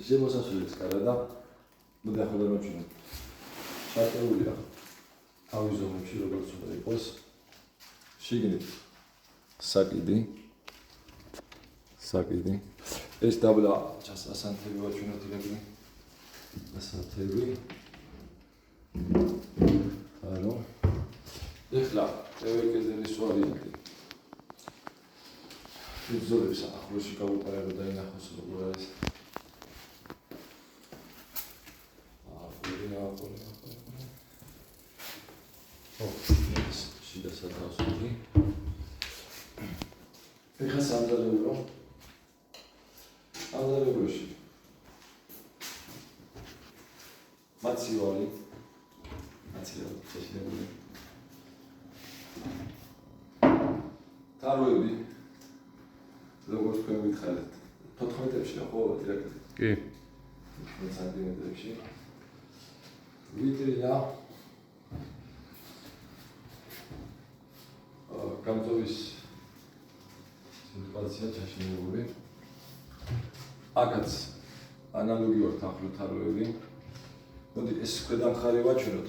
შემოსასვლელის კარა და მოდი ახლა დავაჩვენოთ. ჩატეულია თავის ზონებში როგორც უნდა იყოს. შიგნით საკიდი. ეს დაბლა ასანთები ვაჩვენოთ ირაკლი. ასანთები. ანუ ეხლა ევერკეზელის ვარიანტი. ფიზოლებს ახლოში გავუყარებ და ინახოს როგორ არის. შიდა სათავსი. ეხლა სამზარეულოში მაცივალი შეშინებული თაროები როგორც თქვენ გითხარით 14-ში ხო დირექტორი? კი 14 სანტიმეტრებში ვიტრინა გამწოვის სიტუაცია ჩაშინებული აქაც ანალოგიურად ახლო თაროები მოდი ეს ქვედა მხარე ვაჩვენოთ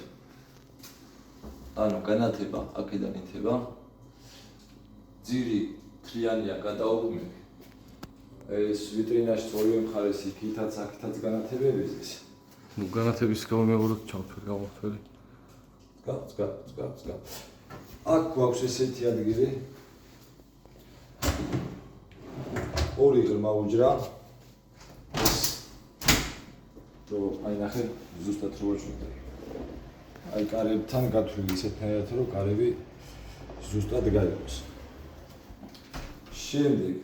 ანუ განათება აქედან ითება ძირი თლიანია გადაუღმები ეს ვიტრინაში ორივე მხარეს იქითაც აქითაც განათებების ეს განათების გამომეოროთ ჩავფერი გა აქ გვაქვს ესეთი ადგილი ორი ღრმა უჯრა რო აი ნახე ზუსტად რო ვაჩვენე აი კარებთან გათვლილი ისეთნაირად რომ კარები ზუსტად გაიყოს შემდეგ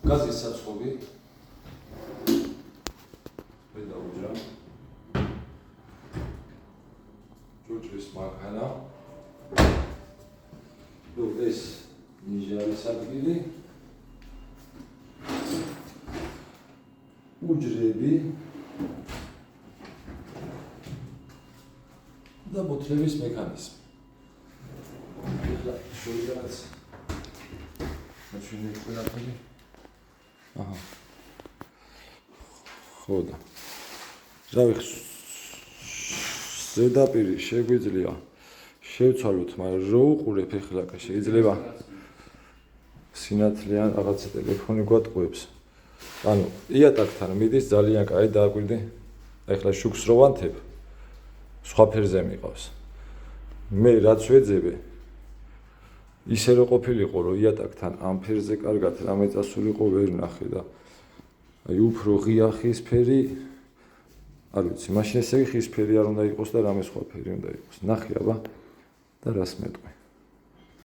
გაზის საწყობი ქვედა უჯრა ჭურჭლის მანქანა ნუ ეს ნიჟარის ადგილი უჯრები და მოთლების მექანიზმი. ეხლა შევიდანაც მაჩვენე ყველაფერი. აჰა. ხო და. რავი ზედაპირი შეგვიძლია შევცვალოთ, მაგრამ რო უყურებ ეხლა შეიძლება სინათლე ან რაღაცა ტელეფონი გვატყუებს. ანუ იატაკთან მიდის ძალიან კაი დააკვირდი. ეხლა შუქს რო ვანთებ სხვა ფერზე მიყავს. მე რაც ვეძებე ისე რო ყოფილიყო რომ იატაკთან ამ ფერზე კარგად რამე წასულიყო ვერ ნახე და აი უფრო ღია ხის ფერი არ ვიცი მაშინ ესე ხის ფერი არ უნდა იყოს და რამე სხვა ფერი უნდა იყოს. ნახე აბა და რას მეტყვი.